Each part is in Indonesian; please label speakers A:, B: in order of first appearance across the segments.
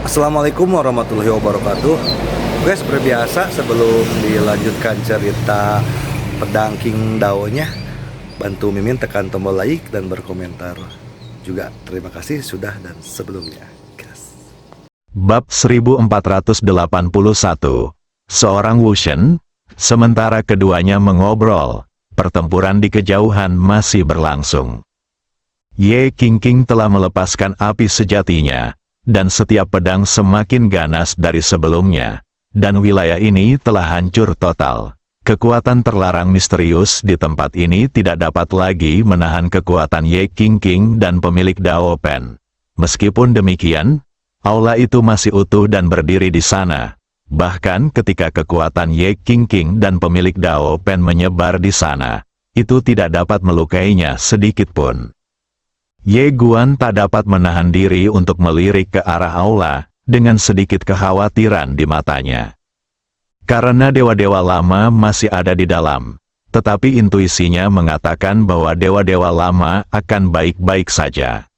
A: Assalamualaikum warahmatullahi wabarakatuh. Oke, seperti biasa sebelum dilanjutkan cerita pedang King Daonya, bantu Mimin tekan tombol like dan berkomentar juga. Terima kasih sudah dan sebelumnya. Gas.
B: Bab 1481. Seorang Wushen. Sementara keduanya mengobrol, pertempuran di kejauhan masih berlangsung. Ye Qingqing telah melepaskan api sejatinya, dan setiap pedang semakin ganas dari sebelumnya, dan wilayah ini telah hancur total. Kekuatan terlarang misterius di tempat ini tidak dapat lagi menahan kekuatan Ye Qingqing dan pemilik Dao Pen. Meskipun demikian, aula itu masih utuh dan berdiri di sana. Bahkan ketika kekuatan Ye Qingqing dan pemilik Dao Pen menyebar di sana, itu tidak dapat melukainya sedikit pun. Ye Guan tak dapat menahan diri untuk melirik ke arah aula, dengan sedikit kekhawatiran di matanya. Karena dewa-dewa lama masih ada di dalam, tetapi intuisinya mengatakan bahwa dewa-dewa lama akan baik-baik saja.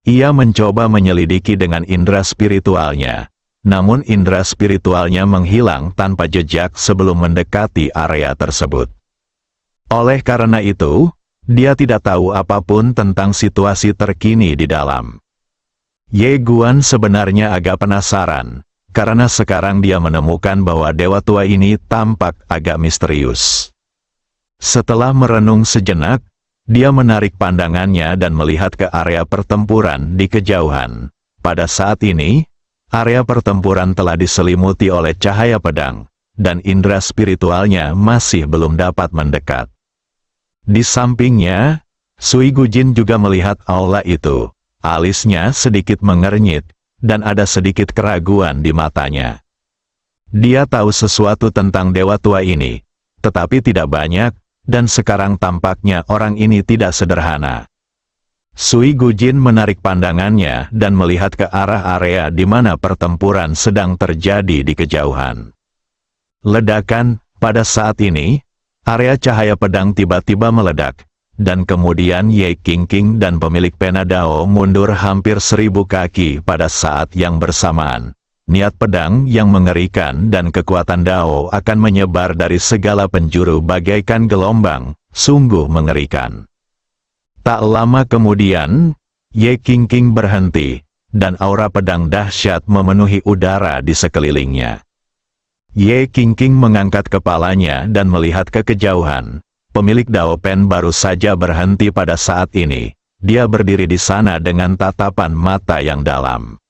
B: Ia mencoba menyelidiki dengan indera spiritualnya, namun indera spiritualnya menghilang tanpa jejak sebelum mendekati area tersebut. Oleh karena itu, dia tidak tahu apapun tentang situasi terkini di dalam. Ye Guan sebenarnya agak penasaran, karena sekarang dia menemukan bahwa dewa tua ini tampak agak misterius. Setelah merenung sejenak, dia menarik pandangannya dan melihat ke area pertempuran di kejauhan. Pada saat ini, area pertempuran telah diselimuti oleh cahaya pedang, dan indera spiritualnya masih belum dapat mendekat. Di sampingnya, Sui Gujin juga melihat aula itu. Alisnya sedikit mengernyit, dan ada sedikit keraguan di matanya. Dia tahu sesuatu tentang dewa tua ini, tetapi tidak banyak, dan sekarang tampaknya orang ini tidak sederhana. Sui Gujin menarik pandangannya dan melihat ke arah area di mana pertempuran sedang terjadi di kejauhan. Ledakan, pada saat ini, area cahaya pedang tiba-tiba meledak, dan kemudian Ye Qingqing dan pemilik pena Dao mundur hampir 1000 kaki pada saat yang bersamaan. Niat pedang yang mengerikan dan kekuatan Dao akan menyebar dari segala penjuru bagaikan gelombang, sungguh mengerikan. Tak lama kemudian, Ye Qingqing berhenti, dan aura pedang dahsyat memenuhi udara di sekelilingnya. Ye Qingqing mengangkat kepalanya dan melihat ke kejauhan. Pemilik Dao Pen baru saja berhenti pada saat ini. Dia berdiri di sana dengan tatapan mata yang dalam.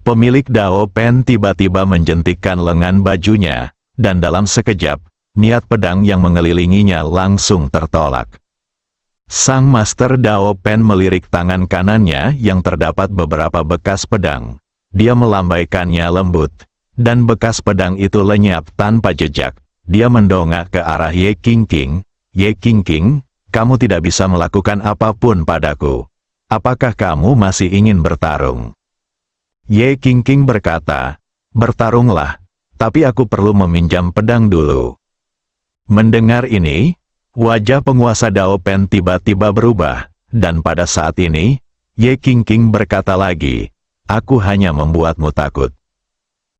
B: Pemilik Dao Pen tiba-tiba menjentikkan lengan bajunya, dan dalam sekejap, niat pedang yang mengelilinginya langsung tertolak. Sang Master Dao Pen melirik tangan kanannya yang terdapat beberapa bekas pedang. Dia melambaikannya lembut, dan bekas pedang itu lenyap tanpa jejak. Dia mendongak ke arah Ye Qingqing. Ye Qingqing, kamu tidak bisa melakukan apapun padaku. Apakah kamu masih ingin bertarung? Ye Qingqing berkata, bertarunglah, tapi aku perlu meminjam pedang dulu. Mendengar ini, wajah penguasa Dao Pen tiba-tiba berubah, dan pada saat ini, Ye Qingqing berkata lagi, aku hanya membuatmu takut.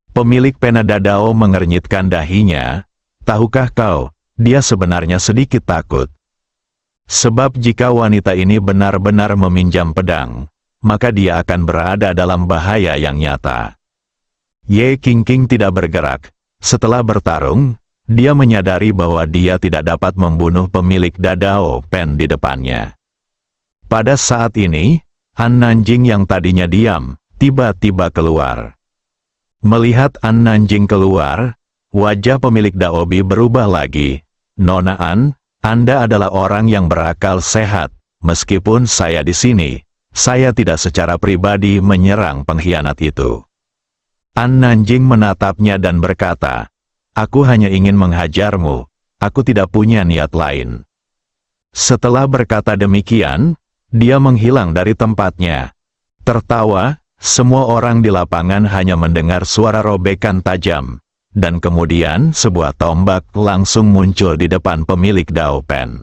B: Pemilik pena Dao mengernyitkan dahinya, tahukah kau, dia sebenarnya sedikit takut. Sebab jika wanita ini benar-benar meminjam pedang, maka dia akan berada dalam bahaya yang nyata. Ye Qingqing tidak bergerak. Setelah bertarung, dia menyadari bahwa dia tidak dapat membunuh pemilik Dao Pen di depannya. Pada saat ini, An Nanjing yang tadinya diam, tiba-tiba keluar. Melihat An Nanjing keluar, wajah pemilik Daobi berubah lagi. Nona An, Anda adalah orang yang berakal sehat. Meskipun saya di sini, saya tidak secara pribadi menyerang pengkhianat itu. An Nanjing menatapnya dan berkata, aku hanya ingin menghajarmu, aku tidak punya niat lain. Setelah berkata demikian, dia menghilang dari tempatnya. Tertawa, semua orang di lapangan hanya mendengar suara robekan tajam. Dan kemudian sebuah tombak langsung muncul di depan pemilik Dao Pen.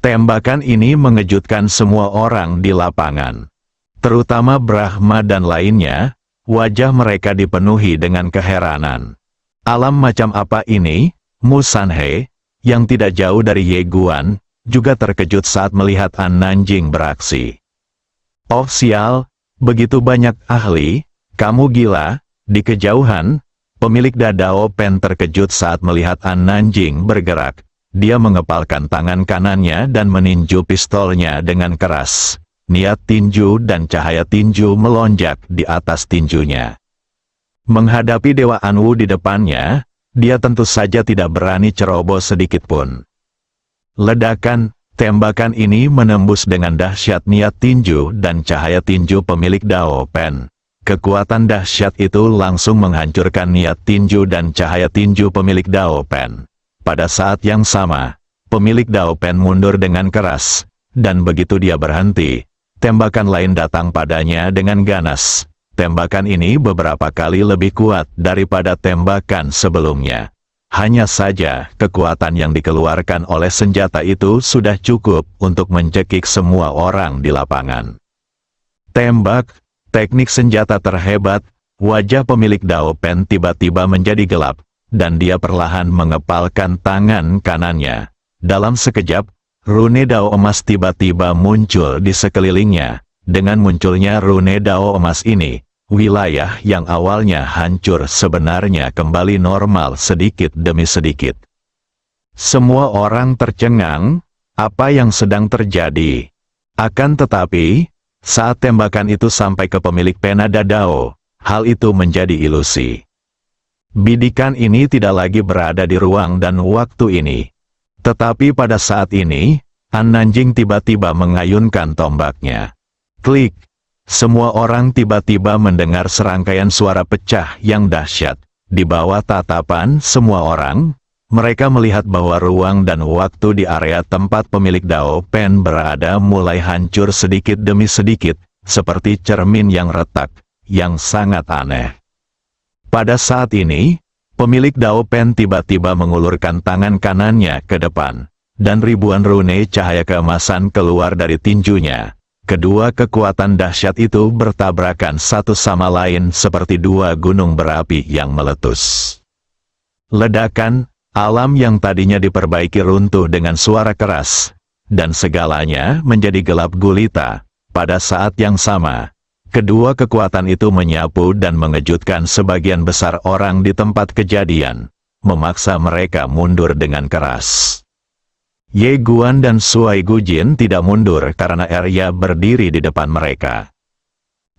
B: Tembakan ini mengejutkan semua orang di lapangan. Terutama Brahma dan lainnya, Wajah mereka dipenuhi dengan keheranan. Alam macam apa ini? Mu Sanhe, yang tidak jauh dari Ye Guan, juga terkejut saat melihat An Nanjing beraksi. Oh sial, begitu banyak ahli, kamu gila. Di kejauhan, pemilik Dadao Pen terkejut saat melihat An Nanjing bergerak. Dia mengepalkan tangan kanannya dan meninju pistolnya dengan keras. Niat tinju dan cahaya tinju melonjak di atas tinjunya. Menghadapi Dewa Anwu di depannya, dia tentu saja tidak berani ceroboh sedikitpun. Ledakan, tembakan ini menembus dengan dahsyat niat tinju dan cahaya tinju pemilik Dao Pen. Kekuatan dahsyat itu langsung menghancurkan niat tinju dan cahaya tinju pemilik Dao Pen. Pada saat yang sama, pemilik Dao Pen mundur dengan keras, dan begitu dia berhenti, tembakan lain datang padanya dengan ganas. Tembakan ini beberapa kali lebih kuat daripada tembakan sebelumnya. Hanya saja, kekuatan yang dikeluarkan oleh senjata itu sudah cukup untuk mencekik semua orang di lapangan. Tembak, teknik senjata terhebat, wajah pemilik Dao Pen tiba-tiba menjadi gelap, dan dia perlahan mengepalkan tangan kanannya. Dalam sekejap, rune Dao emas tiba-tiba muncul di sekelilingnya. Dengan munculnya rune Dao emas ini, wilayah yang awalnya hancur sebenarnya kembali normal sedikit demi sedikit. Semua orang tercengang, apa yang sedang terjadi? Akan tetapi, saat tembakan itu sampai ke pemilik pena Dadao, hal itu menjadi ilusi. Bidikan ini tidak lagi berada di ruang dan waktu ini. Tetapi pada saat ini, An Nanjing tiba-tiba mengayunkan tombaknya. Klik! Semua orang tiba-tiba mendengar serangkaian suara pecah yang dahsyat. Di bawah tatapan semua orang, mereka melihat bahwa ruang dan waktu di area tempat pemilik Dao Pen berada mulai hancur sedikit demi sedikit, seperti cermin yang retak, yang sangat aneh. Pada saat ini, pemilik Dao Pen tiba-tiba mengulurkan tangan kanannya ke depan, dan ribuan rune cahaya keemasan keluar dari tinjunya. Kedua kekuatan dahsyat itu bertabrakan satu sama lain seperti dua gunung berapi yang meletus. Ledakan, alam yang tadinya diperbaiki runtuh dengan suara keras, dan segalanya menjadi gelap gulita. Pada saat yang sama, kedua kekuatan itu menyapu dan mengejutkan sebagian besar orang di tempat kejadian, memaksa mereka mundur dengan keras. Ye Guan dan Suai Gujin tidak mundur karena Arya berdiri di depan mereka.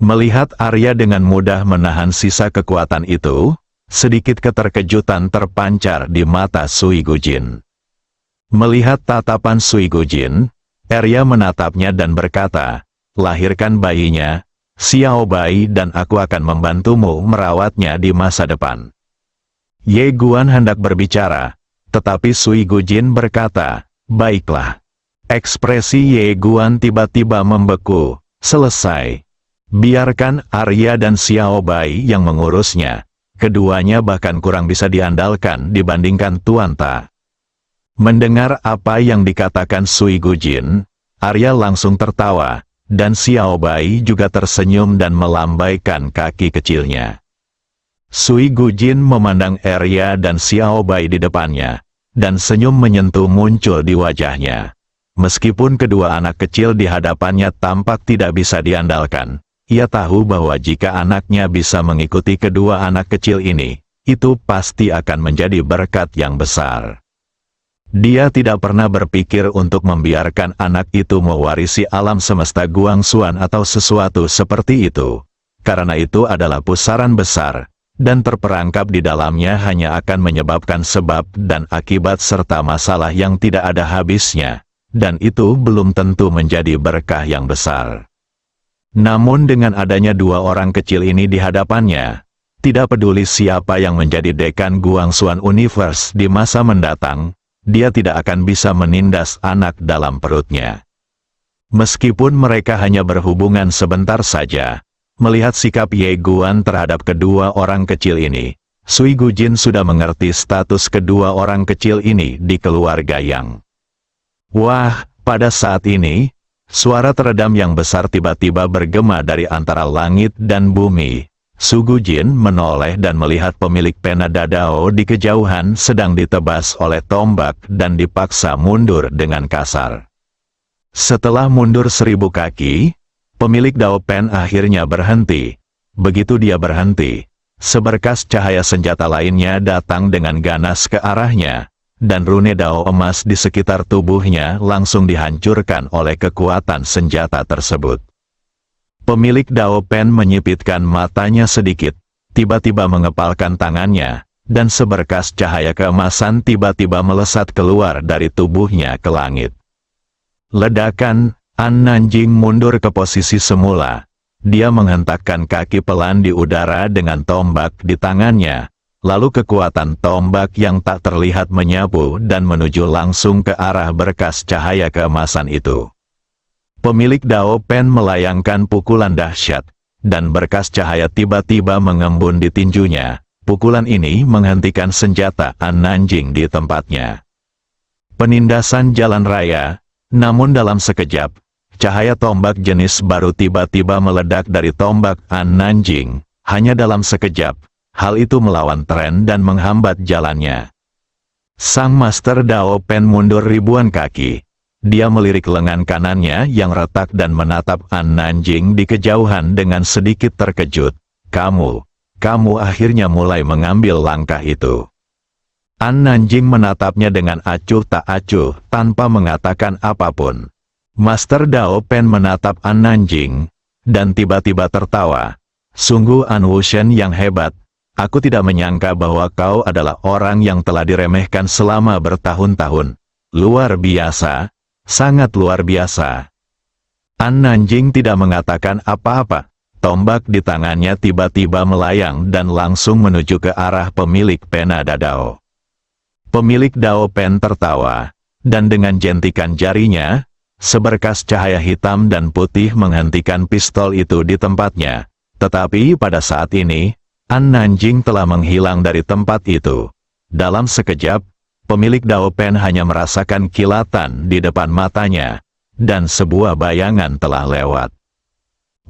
B: Melihat Arya dengan mudah menahan sisa kekuatan itu, sedikit keterkejutan terpancar di mata Sui Gujin. Melihat tatapan Sui Gujin, Arya menatapnya dan berkata, "Lahirkan bayinya, Xiao Bai, dan aku akan membantumu merawatnya di masa depan." Ye Guan hendak berbicara, tetapi Sui Gujin berkata, "Baiklah." Ekspresi Ye Guan tiba-tiba membeku. Selesai. Biarkan Arya dan Xiao Bai yang mengurusnya. Keduanya bahkan kurang bisa diandalkan dibandingkan Tuan Ta. Mendengar apa yang dikatakan Sui Gujin, Arya langsung tertawa, dan Xiao Bai juga tersenyum dan melambaikan kaki kecilnya. Sui Gujin memandang Arya dan Xiao Bai di depannya, dan senyum menyentuh muncul di wajahnya. Meskipun kedua anak kecil di hadapannya tampak tidak bisa diandalkan, ia tahu bahwa jika anaknya bisa mengikuti kedua anak kecil ini, itu pasti akan menjadi berkat yang besar. Dia tidak pernah berpikir untuk membiarkan anak itu mewarisi alam semesta Guangxuan atau sesuatu seperti itu, karena itu adalah pusaran besar, dan terperangkap di dalamnya hanya akan menyebabkan sebab dan akibat serta masalah yang tidak ada habisnya, dan itu belum tentu menjadi berkah yang besar. Namun dengan adanya dua orang kecil ini di hadapannya, tidak peduli siapa yang menjadi dekan Guangxuan Universe di masa mendatang, dia tidak akan bisa menindas anak dalam perutnya. Meskipun mereka hanya berhubungan sebentar saja, melihat sikap Ye Guan terhadap kedua orang kecil ini, Sui Gujin sudah mengerti status kedua orang kecil ini di keluarga Yang. Wah, pada saat ini, suara teredam yang besar tiba-tiba bergema dari antara langit dan bumi. Sugujin menoleh dan melihat pemilik pena Dadao di kejauhan sedang ditebas oleh tombak dan dipaksa mundur dengan kasar. Setelah mundur 1000 kaki, pemilik Dao Pen akhirnya berhenti. Begitu dia berhenti, seberkas cahaya senjata lainnya datang dengan ganas ke arahnya, dan rune Dao emas di sekitar tubuhnya langsung dihancurkan oleh kekuatan senjata tersebut. Pemilik Dao Pen menyipitkan matanya sedikit, tiba-tiba mengepalkan tangannya, dan seberkas cahaya keemasan tiba-tiba melesat keluar dari tubuhnya ke langit. Ledakan, An Nanjing mundur ke posisi semula. Dia menghentakkan kaki pelan di udara dengan tombak di tangannya, lalu kekuatan tombak yang tak terlihat menyapu dan menuju langsung ke arah berkas cahaya keemasan itu. Pemilik Dao Pen melayangkan pukulan dahsyat, dan berkas cahaya tiba-tiba mengembun di tinjunya. Pukulan ini menghentikan senjata An Nanjing di tempatnya. Penindasan jalan raya, namun dalam sekejap, cahaya tombak jenis baru tiba-tiba meledak dari tombak An Nanjing. Hanya dalam sekejap, hal itu melawan tren dan menghambat jalannya. Sang Master Dao Pen mundur ribuan kaki. Dia melirik lengan kanannya yang retak dan menatap An Nanjing di kejauhan dengan sedikit terkejut. Kamu akhirnya mulai mengambil langkah itu. An Nanjing menatapnya dengan acuh tak acuh tanpa mengatakan apapun. Master Dao Pen menatap An Nanjing, dan tiba-tiba tertawa. Sungguh An Wushen yang hebat. Aku tidak menyangka bahwa kau adalah orang yang telah diremehkan selama bertahun-tahun. Luar biasa. Sangat luar biasa. An Nanjing tidak mengatakan apa-apa. Tombak di tangannya tiba-tiba melayang dan langsung menuju ke arah pemilik pena Dadao. Pemilik Dao Pen tertawa, dan dengan jentikan jarinya, seberkas cahaya hitam dan putih menghentikan pistol itu di tempatnya. Tetapi pada saat ini, An Nanjing telah menghilang dari tempat itu. Dalam sekejap, pemilik Dao Pen hanya merasakan kilatan di depan matanya, dan sebuah bayangan telah lewat.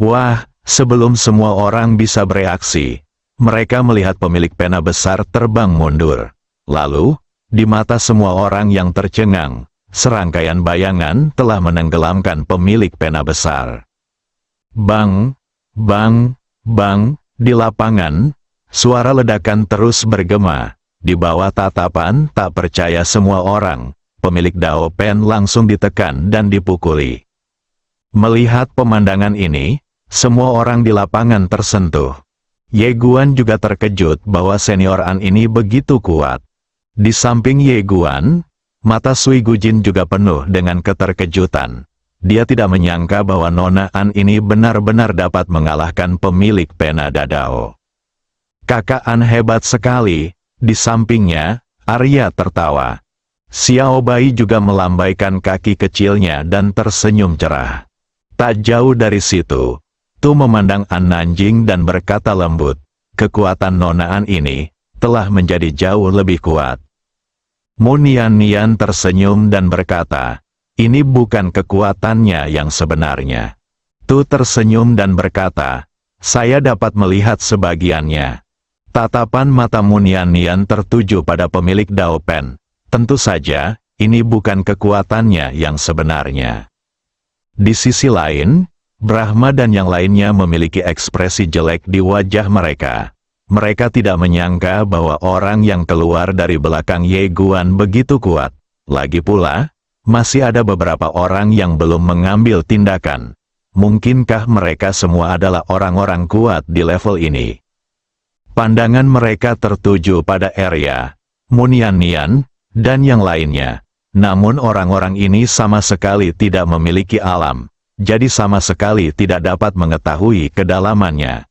B: Wah, sebelum semua orang bisa bereaksi, mereka melihat pemilik pena besar terbang mundur. Lalu, di mata semua orang yang tercengang, serangkaian bayangan telah menenggelamkan pemilik pena besar. Bang, bang, bang, di lapangan, suara ledakan terus bergema. Di bawah tatapan tak percaya semua orang, pemilik Dao Pen langsung ditekan dan dipukuli. Melihat pemandangan ini, semua orang di lapangan tersentuh. Ye Guan juga terkejut bahwa senior An ini begitu kuat. Di samping Ye Guan, mata Sui Gujin juga penuh dengan keterkejutan. Dia tidak menyangka bahwa Nona An ini benar-benar dapat mengalahkan pemilik pena Dadao. Kakak An hebat sekali. Di sampingnya, Arya tertawa. Xiao Bai juga melambaikan kaki kecilnya dan tersenyum cerah. Tak jauh dari situ, Tu memandang An Nanjing dan berkata lembut, kekuatan Nona An ini telah menjadi jauh lebih kuat. Mu Nian tersenyum dan berkata, ini bukan kekuatannya yang sebenarnya. Tu tersenyum dan berkata, saya dapat melihat sebagiannya. Tatapan mata Mu Nian tertuju pada pemilik Dao Pen. Tentu saja, ini bukan kekuatannya yang sebenarnya. Di sisi lain, Brahma dan yang lainnya memiliki ekspresi jelek di wajah mereka. Mereka tidak menyangka bahwa orang yang keluar dari belakang Ye Guan begitu kuat. Lagi pula, masih ada beberapa orang yang belum mengambil tindakan. Mungkinkah mereka semua adalah orang-orang kuat di level ini? Pandangan mereka tertuju pada Arya, Mu Nian, dan yang lainnya. Namun orang-orang ini sama sekali tidak memiliki alam, jadi sama sekali tidak dapat mengetahui kedalamannya.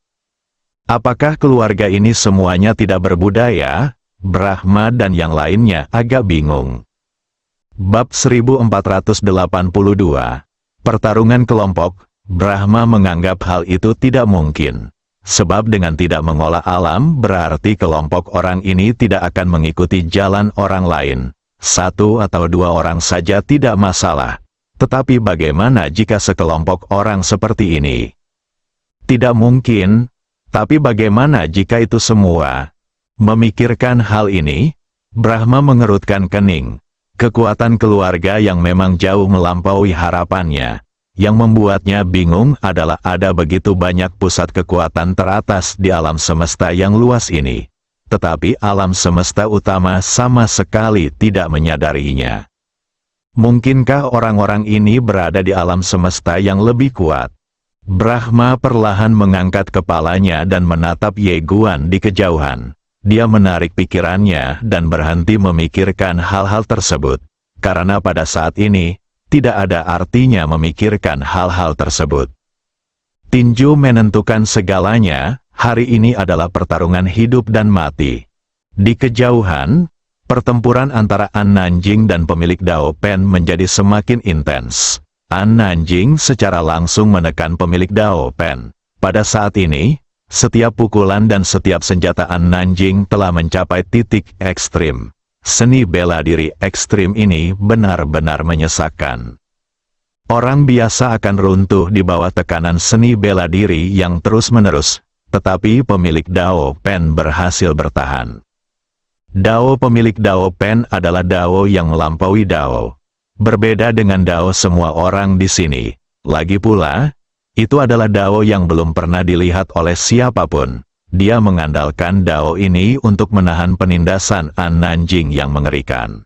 B: Apakah keluarga ini semuanya tidak berbudaya? Brahma dan yang lainnya agak bingung. Bab 1482. Pertarungan kelompok. Brahma menganggap hal itu tidak mungkin. Sebab dengan tidak mengolah alam berarti kelompok orang ini tidak akan mengikuti jalan orang lain. Satu atau dua orang saja tidak masalah. Tetapi bagaimana jika sekelompok orang seperti ini? Tidak mungkin. Tapi bagaimana jika itu semua? Memikirkan hal ini, Brahma mengerutkan kening. Kekuatan keluarga yang memang jauh melampaui harapannya. Yang membuatnya bingung adalah ada begitu banyak pusat kekuatan teratas di alam semesta yang luas ini. Tetapi alam semesta utama sama sekali tidak menyadarinya. Mungkinkah orang-orang ini berada di alam semesta yang lebih kuat? Brahma perlahan mengangkat kepalanya dan menatap Ye Guan di kejauhan. Dia menarik pikirannya dan berhenti memikirkan hal-hal tersebut. Karena pada saat ini, tidak ada artinya memikirkan hal-hal tersebut. Tinju menentukan segalanya, hari ini adalah pertarungan hidup dan mati. Di kejauhan, pertempuran antara An Nanjing dan pemilik Dao Pen menjadi semakin intens. An Nanjing secara langsung menekan pemilik Dao Pen. Pada saat ini, setiap pukulan dan setiap senjata An Nanjing telah mencapai titik ekstrim. Seni bela diri ekstrim ini benar-benar menyesakkan. Orang biasa akan runtuh di bawah tekanan seni bela diri yang terus-menerus, tetapi pemilik Dao Pen berhasil bertahan. Dao pemilik Dao Pen adalah Dao yang melampaui Dao. Berbeda dengan Dao semua orang di sini. Lagi pula, itu adalah Dao yang belum pernah dilihat oleh siapapun. Dia mengandalkan Dao ini untuk menahan penindasan An Nanjing yang mengerikan.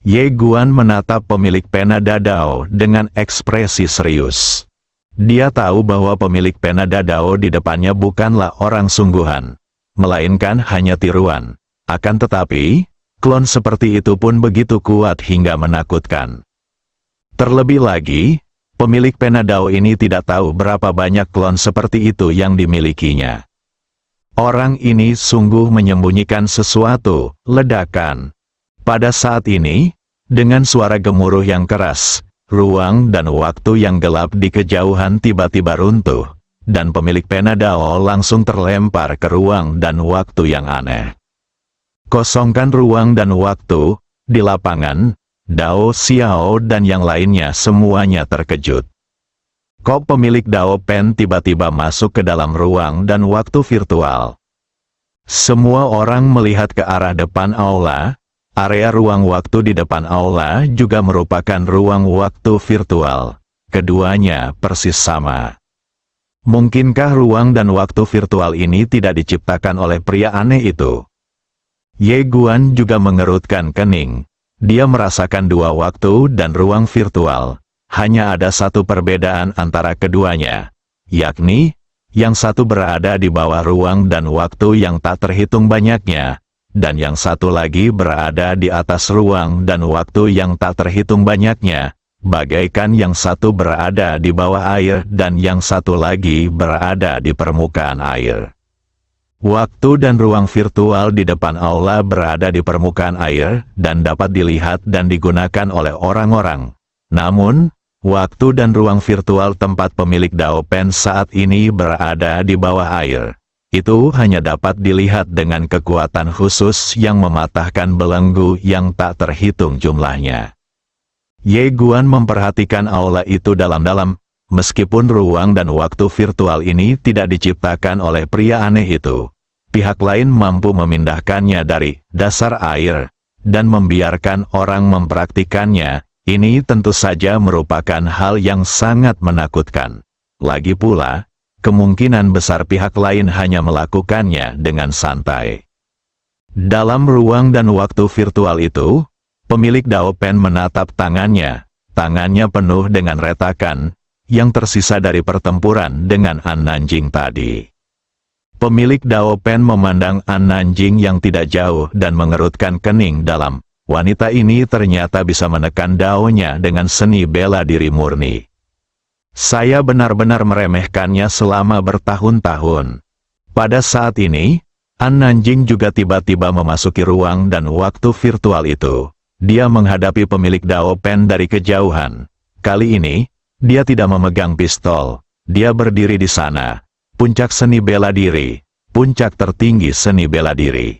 B: Ye Guan menatap pemilik pena Dadao dengan ekspresi serius. Dia tahu bahwa pemilik pena Dadao di depannya bukanlah orang sungguhan, melainkan hanya tiruan. Akan tetapi, klon seperti itu pun begitu kuat hingga menakutkan. Terlebih lagi, pemilik pena Dao ini tidak tahu berapa banyak klon seperti itu yang dimilikinya. Orang ini sungguh menyembunyikan sesuatu, ledakan. Pada saat ini, dengan suara gemuruh yang keras, ruang dan waktu yang gelap di kejauhan tiba-tiba runtuh, dan pemilik pena Dao langsung terlempar ke ruang dan waktu yang aneh. Kosongkan ruang dan waktu, di lapangan, Dao Xiao dan yang lainnya semuanya terkejut. Kok pemilik Dao Pen tiba-tiba masuk ke dalam ruang dan waktu virtual? Semua orang melihat ke arah depan aula. Area ruang waktu di depan aula juga merupakan ruang waktu virtual. Keduanya persis sama. Mungkinkah ruang dan waktu virtual ini tidak diciptakan oleh pria aneh itu? Ye Guan juga mengerutkan kening. Dia merasakan dua waktu dan ruang virtual. Hanya ada satu perbedaan antara keduanya, yakni, yang satu berada di bawah ruang dan waktu yang tak terhitung banyaknya, dan yang satu lagi berada di atas ruang dan waktu yang tak terhitung banyaknya, bagaikan yang satu berada di bawah air dan yang satu lagi berada di permukaan air. Waktu dan ruang virtual di depan aula berada di permukaan air dan dapat dilihat dan digunakan oleh orang-orang. Namun, waktu dan ruang virtual tempat pemilik Dao Pen saat ini berada di bawah air. Itu hanya dapat dilihat dengan kekuatan khusus yang mematahkan belenggu yang tak terhitung jumlahnya. Ye Guan memperhatikan aula itu dalam-dalam. Meskipun ruang dan waktu virtual ini tidak diciptakan oleh pria aneh itu, pihak lain mampu memindahkannya dari dasar air dan membiarkan orang mempraktikannya. Ini tentu saja merupakan hal yang sangat menakutkan. Lagi pula, kemungkinan besar pihak lain hanya melakukannya dengan santai. Dalam ruang dan waktu virtual itu, pemilik Dao Pen menatap tangannya. Tangannya penuh dengan retakan yang tersisa dari pertempuran dengan An Nanjing tadi. Pemilik Dao Pen memandang An Nanjing yang tidak jauh dan mengerutkan kening dalam. Wanita ini ternyata bisa menekan Dao-nya dengan seni bela diri murni. Saya benar-benar meremehkannya selama bertahun-tahun. Pada saat ini, An Nanjing juga tiba-tiba memasuki ruang dan waktu virtual itu. Dia menghadapi pemilik Dao Pen dari kejauhan. Kali ini, dia tidak memegang pistol. Dia berdiri di sana. Puncak seni bela diri. Puncak tertinggi seni bela diri.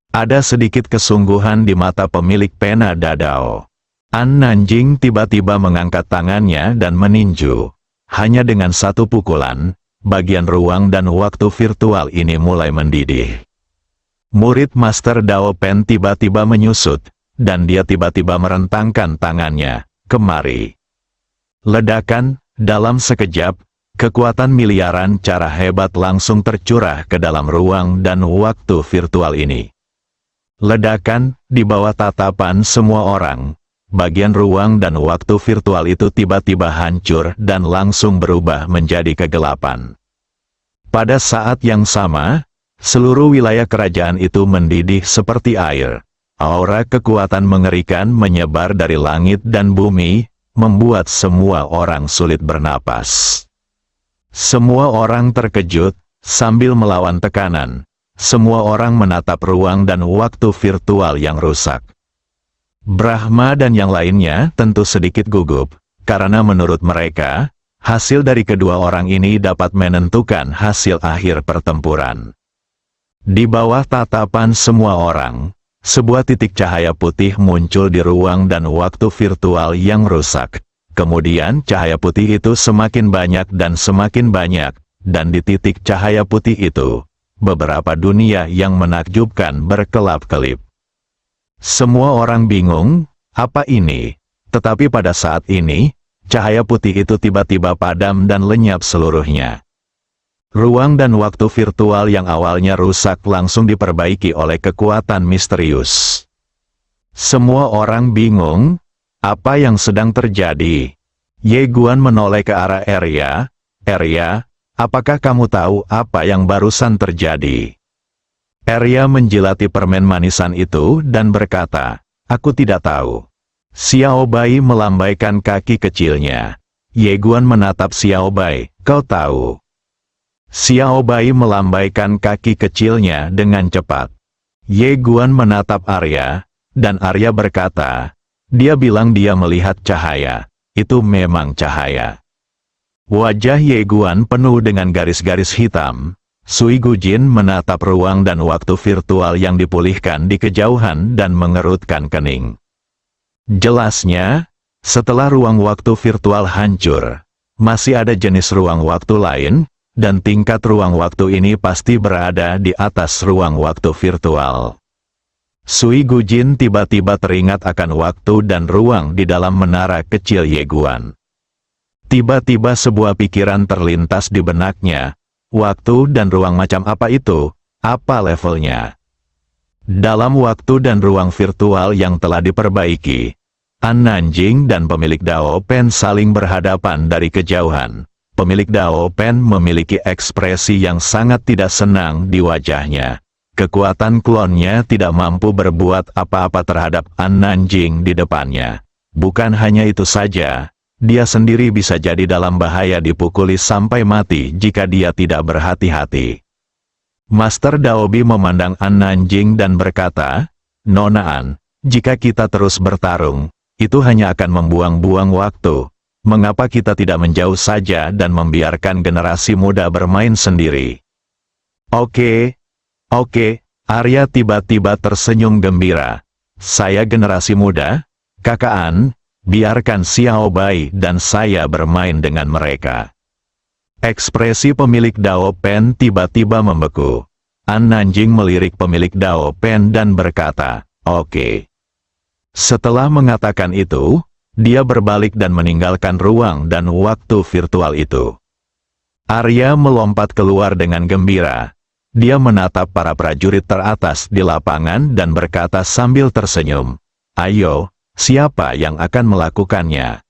B: Ada sedikit kesungguhan di mata pemilik pena Dadao. An Nanjing tiba-tiba mengangkat tangannya dan meninju. Hanya dengan satu pukulan, bagian ruang dan waktu virtual ini mulai mendidih. Murid Master Dao Pen tiba-tiba menyusut, dan dia tiba-tiba merentangkan tangannya, kemari. Ledakan, dalam sekejap, kekuatan miliaran cara hebat langsung tercurah ke dalam ruang dan waktu virtual ini. Ledakan, di bawah tatapan semua orang, bagian ruang dan waktu virtual itu tiba-tiba hancur dan langsung berubah menjadi kegelapan. Pada saat yang sama, seluruh wilayah kerajaan itu mendidih seperti air. Aura kekuatan mengerikan menyebar dari langit dan bumi, membuat semua orang sulit bernapas. Semua orang terkejut, sambil melawan tekanan. Semua orang menatap ruang dan waktu virtual yang rusak. Brahma dan yang lainnya tentu sedikit gugup, karena menurut mereka, hasil dari kedua orang ini dapat menentukan hasil akhir pertempuran. Di bawah tatapan semua orang, sebuah titik cahaya putih muncul di ruang dan waktu virtual yang rusak. Kemudian cahaya putih itu semakin banyak, dan di titik cahaya putih itu, beberapa dunia yang menakjubkan berkelap-kelip. Semua orang bingung, apa ini? Tetapi pada saat ini, cahaya putih itu tiba-tiba padam dan lenyap seluruhnya. Ruang dan waktu virtual yang awalnya rusak langsung diperbaiki oleh kekuatan misterius. Semua orang bingung, apa yang sedang terjadi? Ye Guan menoleh ke arah Arya. Arya, apakah kamu tahu apa yang barusan terjadi? Arya menjilati permen manisan itu dan berkata, aku tidak tahu. Xiao Bai melambaikan kaki kecilnya. Ye Guan menatap Xiao Bai, kau tahu. Xiao Bai melambaikan kaki kecilnya dengan cepat. Ye Guan menatap Arya, dan Arya berkata, dia bilang dia melihat cahaya. Itu memang cahaya. Wajah Ye Guan penuh dengan garis-garis hitam. Sui Gujin menatap ruang dan waktu virtual yang dipulihkan di kejauhan dan mengerutkan kening. Jelasnya, setelah ruang waktu virtual hancur, masih ada jenis ruang waktu lain, dan tingkat ruang waktu ini pasti berada di atas ruang waktu virtual. Sui Gujin tiba-tiba teringat akan waktu dan ruang di dalam menara kecil Ye Guan. Tiba-tiba sebuah pikiran terlintas di benaknya. Waktu dan ruang macam apa itu? Apa levelnya? Dalam waktu dan ruang virtual yang telah diperbaiki, An Nanjing dan pemilik Dao Pen saling berhadapan dari kejauhan. Pemilik Dao Pen memiliki ekspresi yang sangat tidak senang di wajahnya. Kekuatan klonnya tidak mampu berbuat apa-apa terhadap An Nanjing di depannya. Bukan hanya itu saja, dia sendiri bisa jadi dalam bahaya dipukuli sampai mati jika dia tidak berhati-hati. Master Daobi memandang An Nanjing dan berkata, Nona An, jika kita terus bertarung, itu hanya akan membuang-buang waktu. Mengapa kita tidak menjauh saja dan membiarkan generasi muda bermain sendiri? Oke, Arya tiba-tiba tersenyum gembira. Saya generasi muda, Kakak An, biarkan Xiao Bai dan saya bermain dengan mereka. Ekspresi pemilik Dao Pen tiba-tiba membeku. An Nanjing melirik pemilik Dao Pen dan berkata, oke. Setelah mengatakan itu, dia berbalik dan meninggalkan ruang dan waktu virtual itu. Arya melompat keluar dengan gembira. Dia menatap para prajurit teratas di lapangan dan berkata sambil tersenyum, ayo, siapa yang akan melakukannya?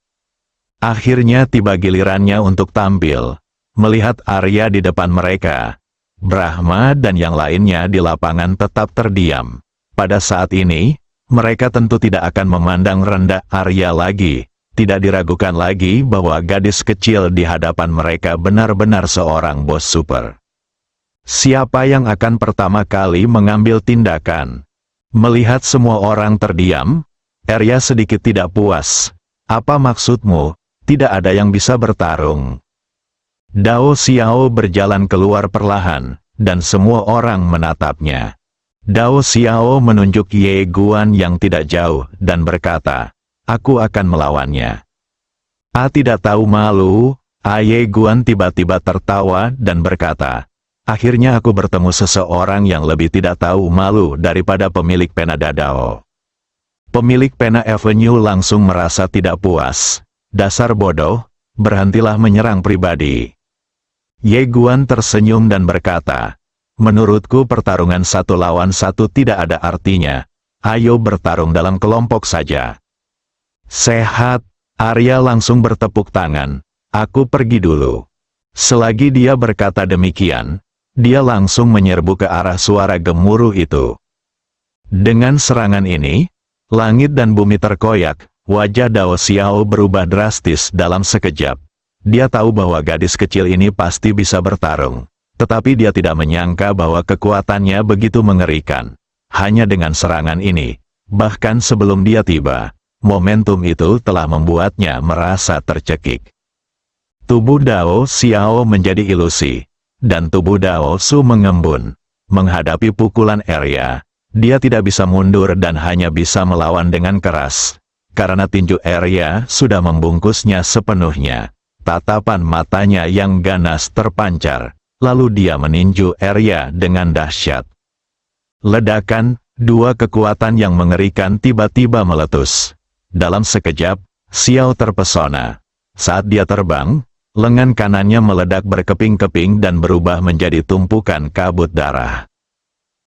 B: Akhirnya tiba gilirannya untuk tampil. Melihat Arya di depan mereka, Brahma dan yang lainnya di lapangan tetap terdiam. Pada saat ini, mereka tentu tidak akan memandang rendah Arya lagi. Tidak diragukan lagi bahwa gadis kecil di hadapan mereka benar-benar seorang bos super. Siapa yang akan pertama kali mengambil tindakan? Melihat semua orang terdiam, Arya sedikit tidak puas. Apa maksudmu? Tidak ada yang bisa bertarung. Dao Xiao berjalan keluar perlahan, dan semua orang menatapnya. Dao Xiao menunjuk Ye Guan yang tidak jauh, dan berkata, aku akan melawannya. Tidak tahu malu, Ye Guan tiba-tiba tertawa dan berkata, "Akhirnya aku bertemu seseorang yang lebih tidak tahu malu daripada pemilik pena Dadao." Pemilik pena Avenue langsung merasa tidak puas. "Dasar bodoh, berhentilah menyerang pribadi." Ye Guan tersenyum dan berkata, "Menurutku pertarungan 1 lawan 1 tidak ada artinya. Ayo bertarung dalam kelompok saja." "Sehat," Arya langsung bertepuk tangan. "Aku pergi dulu." Selagi dia berkata demikian, dia langsung menyerbu ke arah suara gemuruh itu. Dengan serangan ini, langit dan bumi terkoyak, wajah Dao Xiao berubah drastis dalam sekejap. Dia tahu bahwa gadis kecil ini pasti bisa bertarung, tetapi dia tidak menyangka bahwa kekuatannya begitu mengerikan. Hanya dengan serangan ini, bahkan sebelum dia tiba, momentum itu telah membuatnya merasa tercekik. Tubuh Dao Xiao menjadi ilusi, dan tubuh Dao Su mengembun. Menghadapi pukulan Arya, dia tidak bisa mundur dan hanya bisa melawan dengan keras. Karena tinju Arya sudah membungkusnya sepenuhnya. Tatapan matanya yang ganas terpancar, lalu dia meninju Arya dengan dahsyat. Ledakan, 2 kekuatan yang mengerikan tiba-tiba meletus. Dalam sekejap, Xiao terpesona. Saat dia terbang, lengan kanannya meledak berkeping-keping dan berubah menjadi tumpukan kabut darah.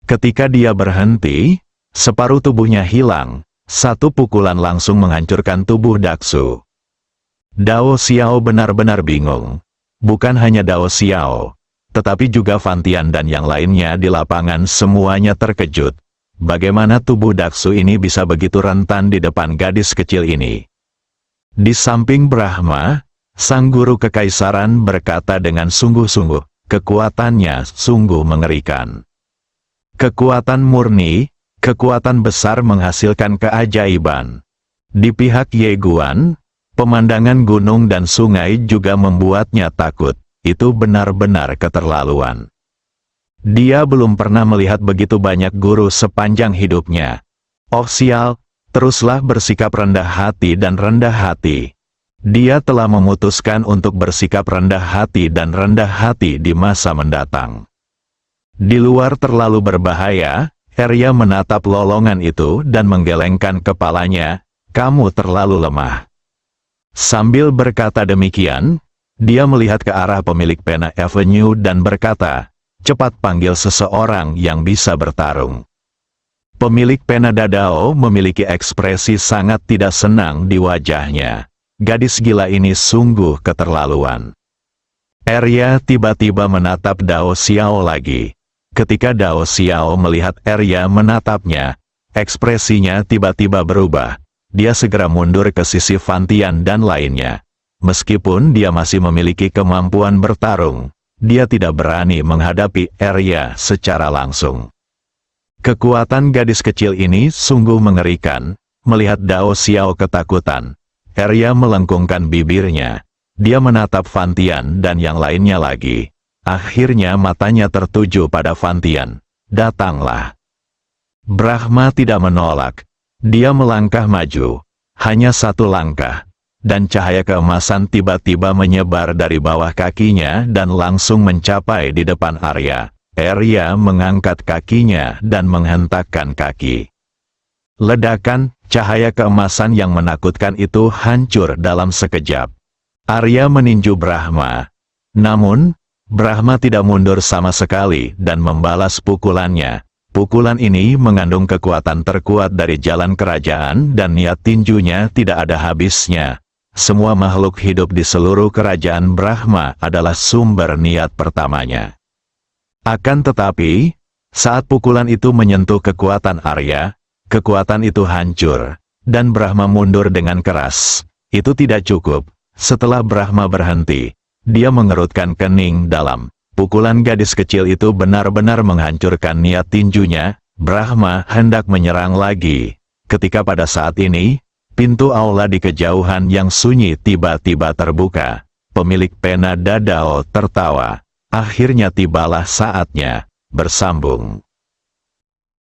B: Ketika dia berhenti, separuh tubuhnya hilang. 1 pukulan langsung menghancurkan tubuh Daksu. Dao Xiao benar-benar bingung. Bukan hanya Dao Xiao, tetapi juga Fantian dan yang lainnya di lapangan semuanya terkejut. Bagaimana tubuh Daksu ini bisa begitu rentan di depan gadis kecil ini? Di samping Brahma, sang guru kekaisaran berkata dengan sungguh-sungguh, kekuatannya sungguh mengerikan. Kekuatan murni, kekuatan besar menghasilkan keajaiban. Di pihak Ye Guan, pemandangan gunung dan sungai juga membuatnya takut. Itu benar-benar keterlaluan. Dia belum pernah melihat begitu banyak guru sepanjang hidupnya. Oh sial, teruslah bersikap rendah hati dan rendah hati. Dia telah memutuskan untuk bersikap rendah hati dan rendah hati di masa mendatang. Di luar terlalu berbahaya, Arya menatap lolongan itu dan menggelengkan kepalanya. "Kamu terlalu lemah." Sambil berkata demikian, dia melihat ke arah pemilik pena Avenue dan berkata, "Cepat panggil seseorang yang bisa bertarung." Pemilik pena Dadao memiliki ekspresi sangat tidak senang di wajahnya. Gadis gila ini sungguh keterlaluan. Arya tiba-tiba menatap Dao Xiao lagi. Ketika Dao Xiao melihat Arya menatapnya, ekspresinya tiba-tiba berubah. Dia segera mundur ke sisi Fantian dan lainnya. Meskipun dia masih memiliki kemampuan bertarung, dia tidak berani menghadapi Arya secara langsung. Kekuatan gadis kecil ini sungguh mengerikan. Melihat Dao Xiao ketakutan, Arya melengkungkan bibirnya. Dia menatap Fantian dan yang lainnya lagi. Akhirnya matanya tertuju pada Fantian. "Datanglah." Brahma tidak menolak. Dia melangkah maju. Hanya 1 langkah. Dan cahaya keemasan tiba-tiba menyebar dari bawah kakinya dan langsung mencapai di depan Arya. Arya mengangkat kakinya dan menghentakkan kaki. Ledakan, cahaya keemasan yang menakutkan itu hancur dalam sekejap. Arya meninju Brahma. Namun, Brahma tidak mundur sama sekali dan membalas pukulannya. Pukulan ini mengandung kekuatan terkuat dari jalan kerajaan dan niat tinjunya tidak ada habisnya. Semua makhluk hidup di seluruh kerajaan Brahma adalah sumber niat pertamanya. Akan tetapi, saat pukulan itu menyentuh kekuatan Arya, kekuatan itu hancur, dan Brahma mundur dengan keras. Itu tidak cukup. Setelah Brahma berhenti, dia mengerutkan kening dalam. Pukulan gadis kecil itu benar-benar menghancurkan niat tinjunya. Brahma hendak menyerang lagi. Ketika pada saat ini, pintu aula di kejauhan yang sunyi tiba-tiba terbuka. Pemilik pena Dadao tertawa. Akhirnya tibalah saatnya bersambung.